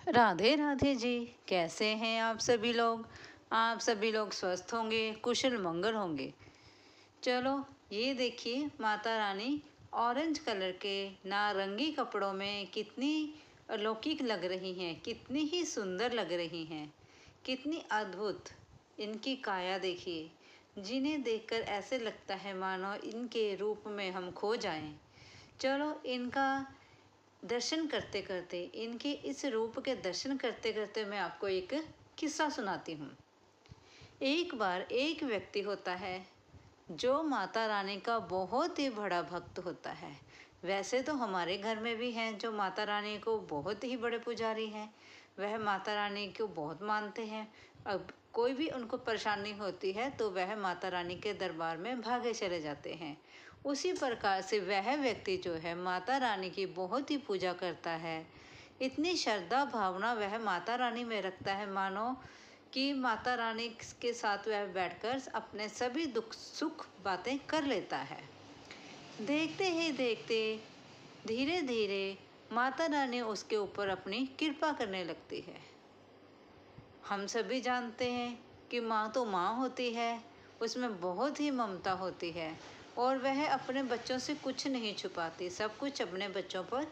राधे राधे जी। कैसे हैं आप सभी लोग? आप सभी लोग स्वस्थ होंगे, कुशल मंगल होंगे। चलो, ये देखिए माता रानी ऑरेंज कलर के नारंगी कपड़ों में कितनी अलौकिक लग रही हैं, कितनी ही सुंदर लग रही हैं, कितनी अद्भुत इनकी काया देखिए, जिन्हें देखकर ऐसे लगता है मानो इनके रूप में हम खो जाएं। चलो, इनका दर्शन करते करते, इनके इस रूप के दर्शन करते करते मैं आपको एक किस्सा सुनाती हूँ। एक बार एक व्यक्ति होता है जो माता रानी का बहुत ही बड़ा भक्त होता है। वैसे तो हमारे घर में भी हैं जो माता रानी को बहुत ही बड़े पुजारी हैं, वह माता रानी को बहुत मानते हैं। अब कोई भी उनको परेशानी होती है तो वह माता रानी के दरबार में भागे चले जाते हैं। उसी प्रकार से वह व्यक्ति जो है माता रानी की बहुत ही पूजा करता है। इतनी श्रद्धा भावना वह माता रानी में रखता है मानो कि माता रानी के साथ वह बैठकर अपने सभी दुख सुख बातें कर लेता है। देखते ही देखते धीरे धीरे माता रानी उसके ऊपर अपनी कृपा करने लगती है। हम सभी जानते हैं कि माँ तो माँ होती है, उसमें बहुत ही ममता होती है और वह अपने बच्चों से कुछ नहीं छुपाती, सब कुछ अपने बच्चों पर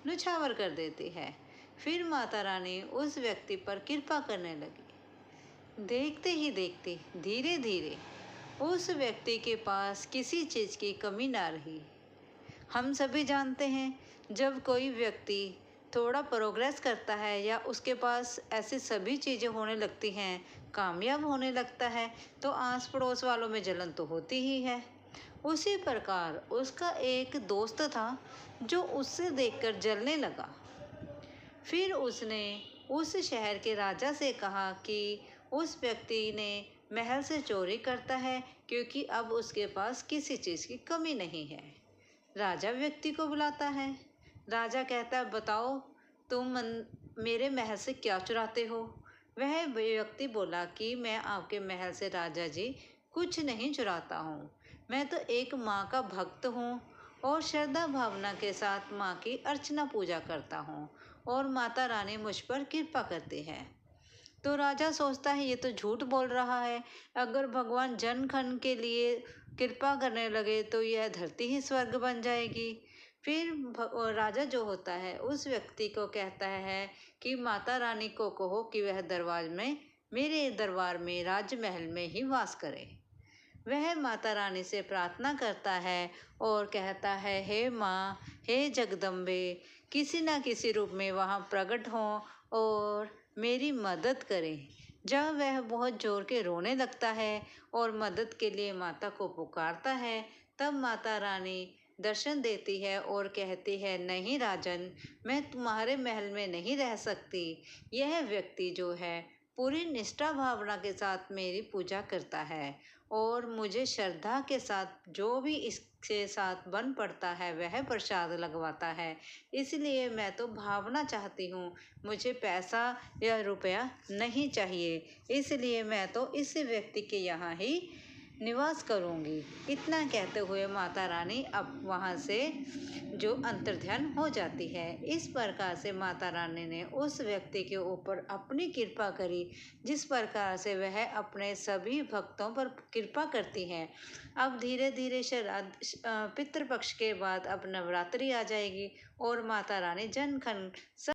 न्यौछावर कर देती है। फिर माता रानी उस व्यक्ति पर कृपा करने लगी। देखते ही देखते धीरे धीरे उस व्यक्ति के पास किसी चीज़ की कमी ना रही। हम सभी जानते हैं जब कोई व्यक्ति थोड़ा प्रोग्रेस करता है या उसके पास ऐसी सभी चीज़ें होने लगती हैं, कामयाब होने लगता है, तो आस पड़ोस वालों में जलन तो होती ही है। उसी प्रकार उसका एक दोस्त था जो उससे देखकर जलने लगा। फिर उसने उस शहर के राजा से कहा कि उस व्यक्ति ने महल से चोरी करता है क्योंकि अब उसके पास किसी चीज़ की कमी नहीं है। राजा व्यक्ति को बुलाता है। राजा कहता है, बताओ तुम मेरे महल से क्या चुराते हो? वह व्यक्ति बोला कि मैं आपके महल से राजा जी कुछ नहीं चुराता हूँ, मैं तो एक माँ का भक्त हूँ और श्रद्धा भावना के साथ माँ की अर्चना पूजा करता हूँ और माता रानी मुझ पर कृपा करती है। तो राजा सोचता है ये तो झूठ बोल रहा है, अगर भगवान जन खन के लिए कृपा करने लगे तो यह धरती ही स्वर्ग बन जाएगी। फिर राजा जो होता है उस व्यक्ति को कहता है कि माता रानी को कहो कि वह दरबार में, मेरे दरबार में राजमहल में ही वास करे। वह माता रानी से प्रार्थना करता है और कहता है, हे माँ, हे जगदम्बे, किसी न किसी रूप में वहाँ प्रकट हों और मेरी मदद करें। जब वह बहुत जोर के रोने लगता है और मदद के लिए माता को पुकारता है, तब माता रानी दर्शन देती है और कहती है, नहीं राजन, मैं तुम्हारे महल में नहीं रह सकती। यह व्यक्ति जो है पूरी निष्ठा भावना के साथ मेरी पूजा करता है और मुझे श्रद्धा के साथ जो भी इसके साथ बन पड़ता है वह प्रसाद लगवाता है। इसलिए मैं तो भावना चाहती हूँ, मुझे पैसा या रुपया नहीं चाहिए, इसलिए मैं तो इस व्यक्ति के यहाँ ही निवास करूँगी। इतना कहते हुए माता रानी अब वहाँ से जो अंतर्ध्यान हो जाती है। इस प्रकार से माता रानी ने उस व्यक्ति के ऊपर अपनी कृपा करी, जिस प्रकार से वह अपने सभी भक्तों पर कृपा करती हैं। अब धीरे धीरे पितृपक्ष के बाद अब नवरात्रि आ जाएगी और माता रानी जन खन